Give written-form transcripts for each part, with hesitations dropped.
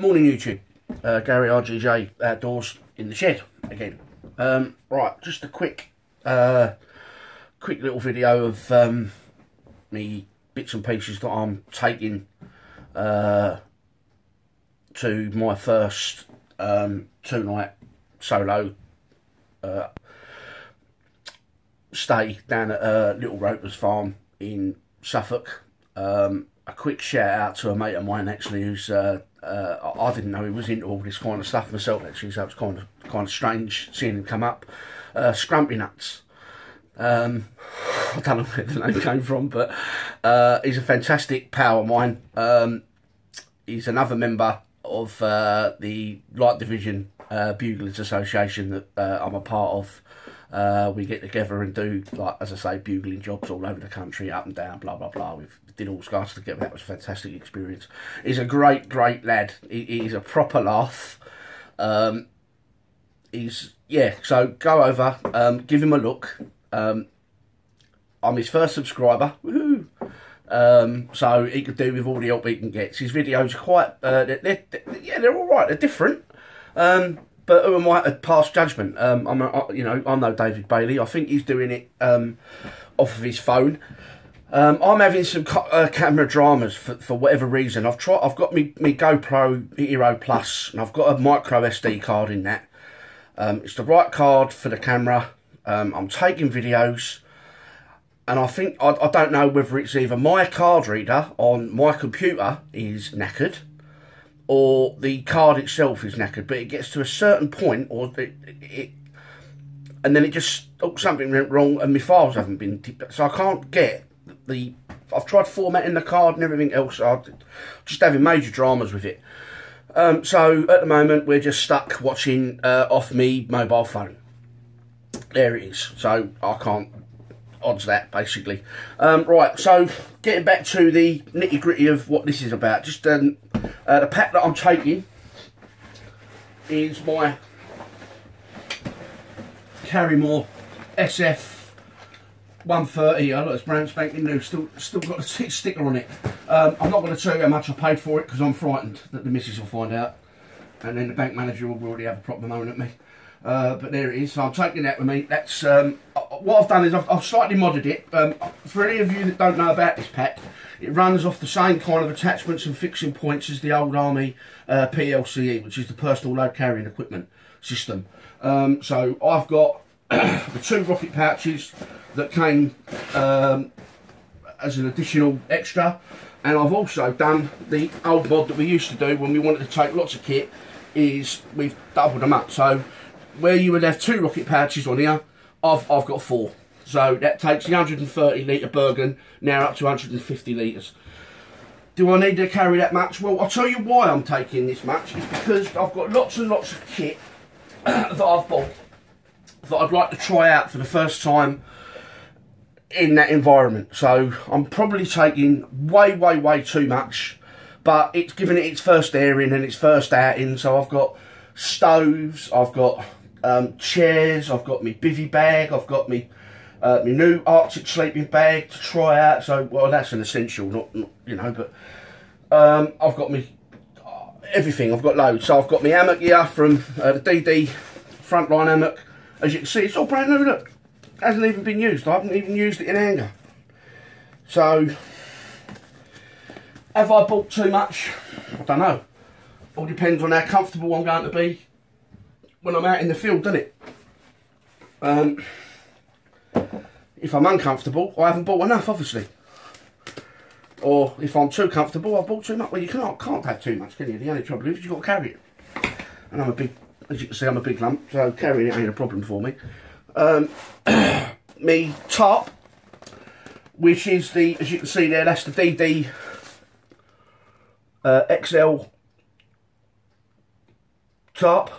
Morning YouTube, Gary RGJ outdoors in the shed again. Right, just a quick little video of me bits and pieces that I'm taking to my first 2-night solo stay down at Little Ropers Farm in Suffolk. A quick shout out to a mate of mine actually, who's I didn't know he was into all this kind of stuff myself actually, so it's kind of strange seeing him come up. Scrumpynuts. I don't know where the name came from, but he's a fantastic pal of mine. He's another member of the Light Division Buglers Association that I'm a part of. We get together and do, like, as I say, bugling jobs all over the country, up and down, blah blah blah. We did all sorts together. That was a fantastic experience. He's a great lad. He's a proper laugh. So go over, give him a look. I'm his first subscriber. Woohoo! So he could do with all the help he can get. His videos are quite, they're all right. They're different. But who am I to pass judgment? I'm no David Bailey. I think he's doing it off of his phone. I'm having some camera dramas for whatever reason. I've got me GoPro Hero Plus, and I've got a micro SD card in that. It's the right card for the camera. I'm taking videos, and I think I don't know whether it's either my card reader on my computer is knackered, or the card itself is knackered, but it gets to a certain point, or and then it just, something went wrong, and my files haven't been tipped, so I can't get the. I've tried formatting the card and everything else. I'm just having major dramas with it. So at the moment we're just stuck watching off me mobile phone. There it is. So I can't odds that basically. Right. So getting back to the nitty gritty of what this is about. Just the pack that I'm taking is my Carrymore SF 130. Oh, look, it's brand spanking new. Still got the sticker on it. I'm not going to tell you how much I paid for it because I'm frightened that the missus will find out, and then the bank manager will already have a proper moan at me. But there it is. So I'm taking that with me. That's what I've done is I've slightly modded it. For any of you that don't know about this pack, it runs off the same kind of attachments and fixing points as the old Army PLCE, which is the personal load carrying equipment system. So I've got the 2 rocket pouches that came as an additional extra, and I've also done the old mod that we used to do when we wanted to take lots of kit, is we've doubled them up. So where you would have 2 rocket pouches on here, I've got 4. So that takes the 130 litre Bergen now up to 150 litres. Do I need to carry that much? Well, I'll tell you why I'm taking this much. It's because I've got lots and lots of kit that I've bought that I'd like to try out for the first time in that environment. So I'm probably taking way too much, but it's given it its first airing and its first outing. So I've got stoves, I've got chairs, I've got my bivvy bag, I've got my new Arctic sleeping bag to try out. So, well, that's an essential, not you know, but I've got me everything. I've got loads. So I've got my hammock here from the DD Frontline hammock. As you can see, it's all brand new. Look, hasn't even been used. I haven't even used it in anger. So, have I bought too much? I don't know. All depends on how comfortable I'm going to be when I'm out in the field, doesn't it? If I'm uncomfortable, I haven't bought enough, obviously. Or if I'm too comfortable, I've bought too much. Well, you can't have too much, can you? The only trouble is you've got to carry it. And I'm a big, as you can see, I'm a big lump, so carrying it ain't a problem for me. Me tarp, which is the, as you can see there, that's the DD XL tarp,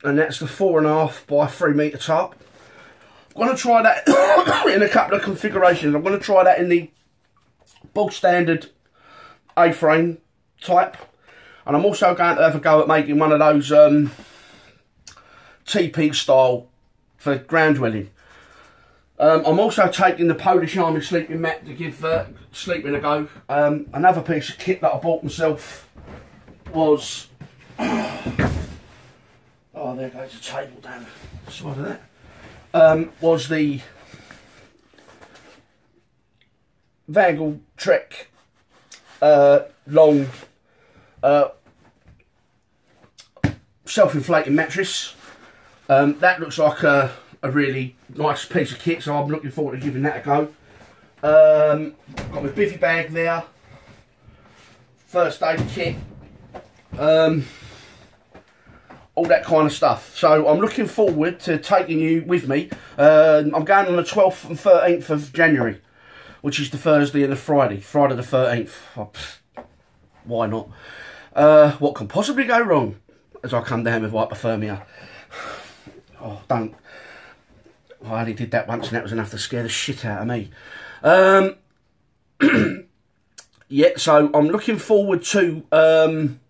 and that's the 4.5 by 3 metre tarp. I'm going to try that in a couple of configurations. I'm going to try that in the bog standard A-frame type, and I'm also going to have a go at making one of those TP style for ground dwelling. I'm also taking the Polish Army sleeping mat to give sleeping a go. Another piece of kit that I bought myself was... oh, there goes the table down the side of that. Was the Vangal Trek long self-inflating mattress. That looks like a really nice piece of kit, so I'm looking forward to giving that a go. Got my bivvy bag there, first aid kit, all that kind of stuff. So I'm looking forward to taking you with me. I'm going on the 12th and 13th of January, which is the Thursday and the Friday the 13th. Oh, why not? What can possibly go wrong? As I come down with hypothermia. Oh, don't. I only did that once and that was enough to scare the shit out of me. Yeah, so I'm looking forward to going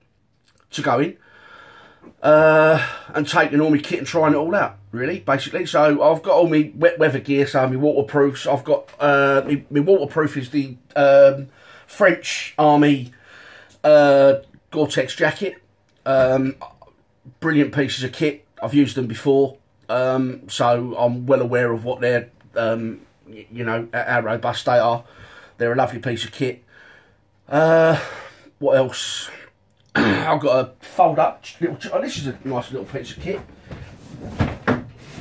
and taking all my kit and trying it all out, really, basically. So I've got all my wet weather gear, so my waterproofs. I've got my waterproof is the French Army Gore-Tex jacket. Brilliant pieces of kit. I've used them before, so I'm well aware of what they're, you know, how robust they are. They're a lovely piece of kit. What else? I've got a fold up little. Oh, this is a nice little piece of kit.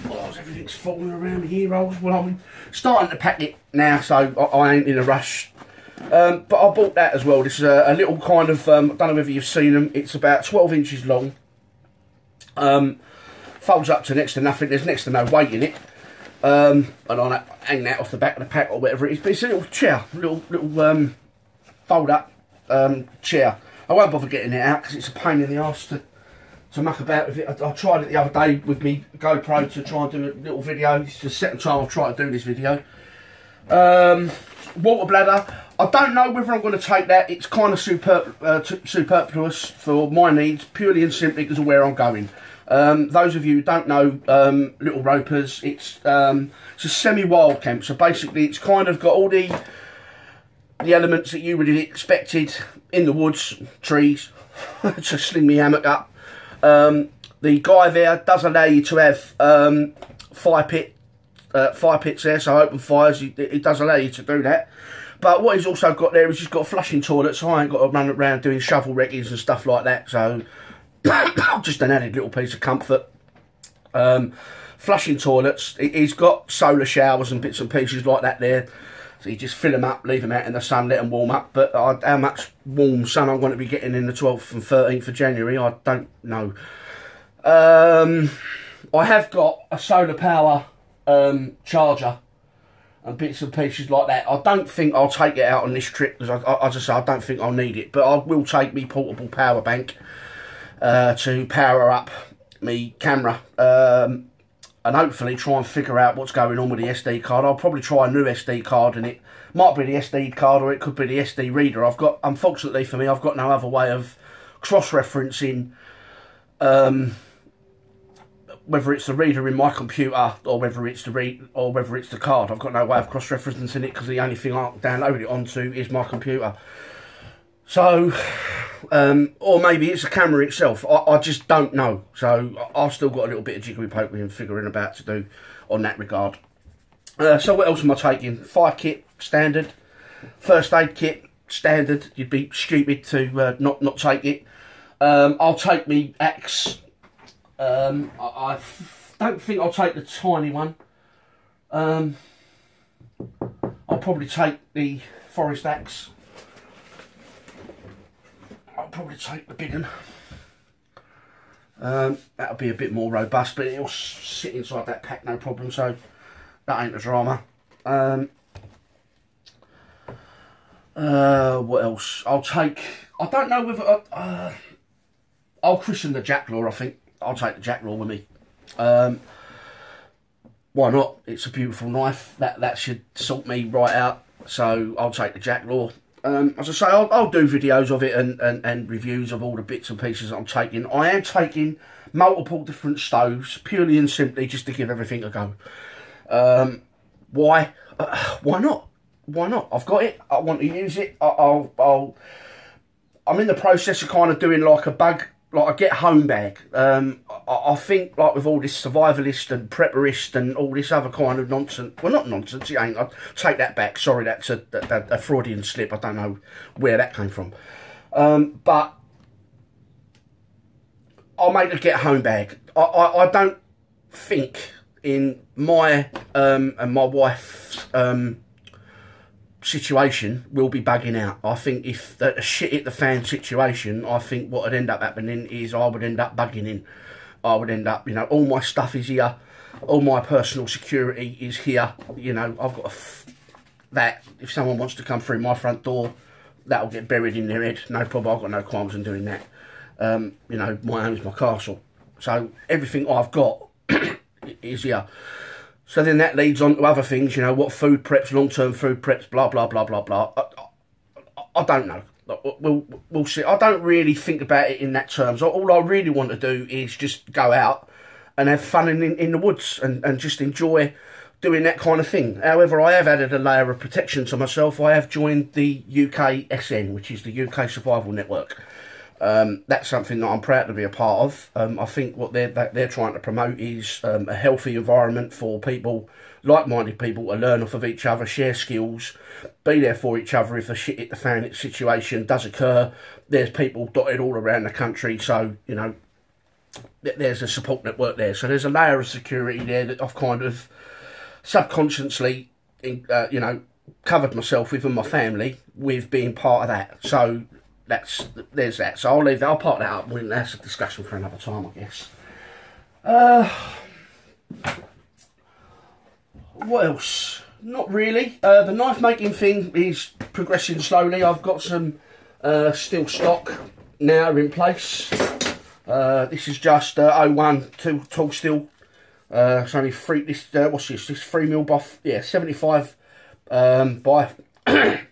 Oh, everything's falling around here, rolls. Well, I'm starting to pack it now, so I ain't in a rush. But I bought that as well. This is a little kind of, I don't know whether you've seen them. It's about 12 inches long. Folds up to next to nothing. There's next to no weight in it. And I hang that off the back of the pack or whatever it is. But it's a little chair, little fold up chair. I won't bother getting it out because it's a pain in the arse to muck about with it. I tried it the other day with me GoPro to try and do a little video. It's the second time I've tried to do this video. Water bladder. I don't know whether I'm going to take that. It's kind of superfluous for my needs, purely and simply because of where I'm going. Those of you who don't know Little Ropers, it's a semi-wild camp. So basically it's kind of got all the elements that you would have expected in the woods, trees, to sling me hammock up. The guy there does allow you to have fire pits there, so open fires. It does allow you to do that. But what he's also got there is he's got a flushing toilet, so I ain't got to run around doing shovel recce's and stuff like that. So just an added little piece of comfort. Flushing toilets. He's got solar showers and bits and pieces like that there. So you just fill them up, leave them out in the sun, let them warm up. But how much warm sun I'm going to be getting in the 12th and 13th of January, I don't know. I have got a solar power charger and bits and pieces like that. I don't think I'll take it out on this trip because as I say, I don't think I'll need it. But I will take me portable power bank to power up me camera. And hopefully try and figure out what's going on with the SD card. I'll probably try a new SD card, and it might be the SD card or it could be the SD reader. Unfortunately for me, I've got no other way of cross-referencing whether it's the reader in my computer or whether it's the card. I've got no way of cross-referencing it because the only thing I can download it onto is my computer. So, or maybe it's the camera itself. I just don't know. So I've still got a little bit of jiggery pokery and figuring about to do on that regard. So what else am I taking? Fire kit, standard. First aid kit, standard. You'd be stupid to not take it. I'll take me axe. I don't think I'll take the tiny one. I'll probably take the forest axe. I'll probably take the big one. That'll be a bit more robust, but it'll sit inside that pack no problem, so that ain't a drama. What else? I'll take... I don't know whether... I'll christen the Jacklaw, I think. I'll take the Jacklaw with me. Why not? It's a beautiful knife. That should sort me right out. So I'll take the Jacklaw. As I say, I'll do videos of it and reviews of all the bits and pieces that I'm taking. I am taking multiple different stoves, purely and simply just to give everything a go. Why? Why not? Why not? I've got it. I want to use it. I'm in the process of kind of doing like a bag, like a get home bag. I think like with all this survivalist and prepperist and all this other kind of nonsense. Well, not nonsense. It ain't. I'll take that back. Sorry, that's a Freudian slip. I don't know where that came from. But I'll make a get home bag. I don't think in my and my wife's situation we'll be bugging out. I think if a shit hit the fan situation, I think what would end up happening is I would end up bugging in. I would end up, you know, all my stuff is here, all my personal security is here. You know, I've got that if someone wants to come through my front door, that'll get buried in their head. No problem. I've got no qualms in doing that. You know, my home is my castle, so everything I've got is here. So then that leads on to other things, you know, what food preps, long-term food preps, blah blah blah blah blah. I don't know. We'll see. I don't really think about it in that terms. All I really want to do is just go out and have fun in the woods and just enjoy doing that kind of thing. However, I have added a layer of protection to myself. I have joined the UKSN, which is the UK Survival Network. That's something that I'm proud to be a part of. I think what they're trying to promote is a healthy environment for people, like-minded people, to learn off of each other, share skills, be there for each other if a shit hit the fan situation does occur. There's people dotted all around the country, so, you know, there's a support network there. So there's a layer of security there that I've kind of subconsciously, you know, covered myself with and my family with being part of that. So there's that. So I'll leave that. I'll part that up. That's a discussion for another time, I guess. What else? Not really. The knife making thing is progressing slowly. I've got some steel stock now in place. This is just 01 tall steel. It's only what's this? This 3mm by 75 by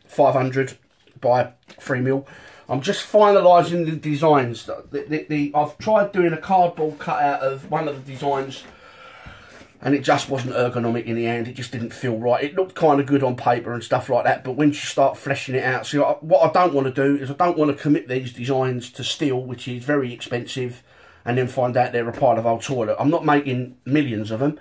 500 by 3mm. I'm just finalising the designs. I've tried doing a cardboard cutout of one of the designs, and it just wasn't ergonomic in the hand. It just didn't feel right. It looked kind of good on paper and stuff like that, but once you start fleshing it out, so what I don't want to do is I don't want to commit these designs to steel, which is very expensive, and then find out they're a pile of old toilet. I'm not making millions of them.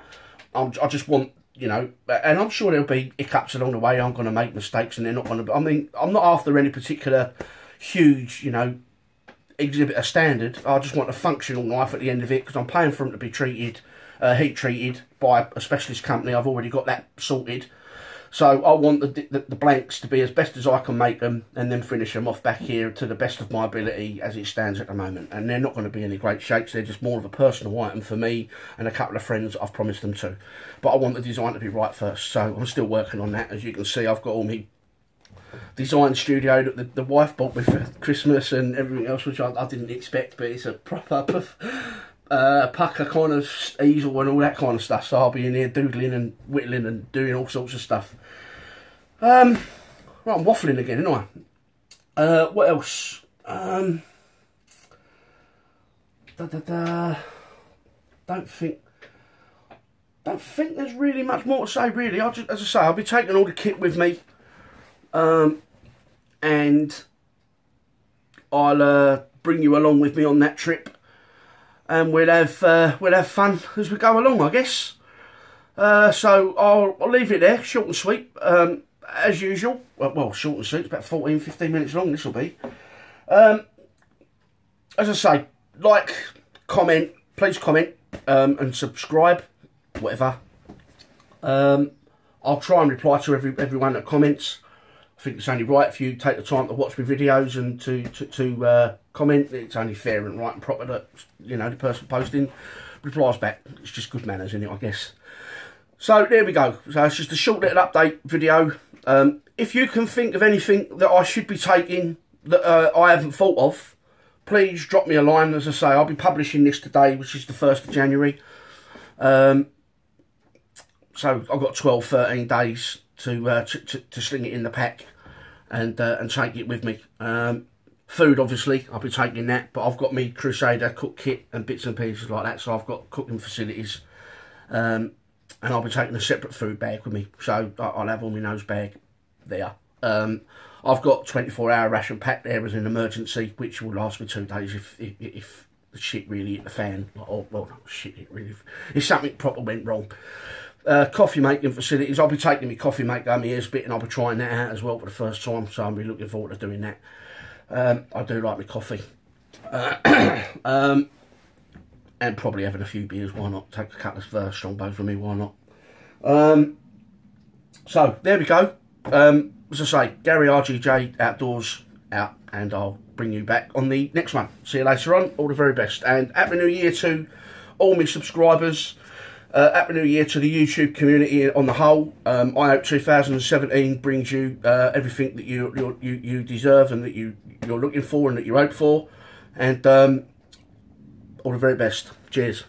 I just want, you know, and I'm sure there'll be hiccups along the way. I'm going to make mistakes, and they're not going to. I mean, I'm not after any particular huge, you know, exhibitor standard. I just want a functional knife at the end of it, because I'm paying for them to be treated, heat treated by a specialist company. I've already got that sorted. So I want the blanks to be as best as I can make them, and then finish them off back here to the best of my ability as it stands at the moment. And they're not going to be any great shakes. They're just more of a personal item for me and a couple of friends that I've promised them to. But I want the design to be right first. So I'm still working on that. As you can see, I've got all my design studio that the wife bought me for Christmas and everything else, which I didn't expect, but it's a proper pucker kind of easel and all that kind of stuff. So I'll be in here doodling and whittling and doing all sorts of stuff. Right, I'm waffling again, aren't I? What else? Don't think there's really much more to say, really. As I say, I'll be taking all the kit with me. And I'll bring you along with me on that trip, and we'll have fun as we go along, I guess. So I'll leave it there, short and sweet, as usual. Well, short and sweet. It's about 14-15 minutes long. This will be. As I say, like, comment, please comment, and subscribe, whatever. I'll try and reply to everyone that comments. I think it's only right if you take the time to watch my videos and to comment. It's only fair and right and proper that, you know, the person posting replies back. It's just good manners, isn't it, I guess. So there we go. So it's just a short little update video. If you can think of anything that I should be taking that I haven't thought of, please drop me a line. As I say, I'll be publishing this today, which is the 1st of January. So I've got 12-13 days to sling it in the pack and take it with me. Food, obviously, I'll be taking that, but I've got me Crusader cook kit and bits and pieces like that, so I've got cooking facilities. and I'll be taking a separate food bag with me, so I'll have all my nose bag there. I've got 24-hour ration packed there as an emergency, which will last me 2 days if the shit really hit the fan. Or, well, not shit, if something proper went wrong. Coffee making facilities, I'll be taking my coffee maker, my ears bit, and I'll be trying that out as well for the first time, so I'll be looking forward to doing that. I do like my coffee. And probably having a few beers, why not? Take a couple of Strongbows with me, why not? So, there we go. As I say, Gary RGJ Outdoors out, and I'll bring you back on the next one. See you later on, all the very best. And Happy New Year to all my subscribers. Happy New Year to the YouTube community on the whole. I hope 2017 brings you everything that you deserve and that you're looking for and that you hope for. And all the very best. Cheers.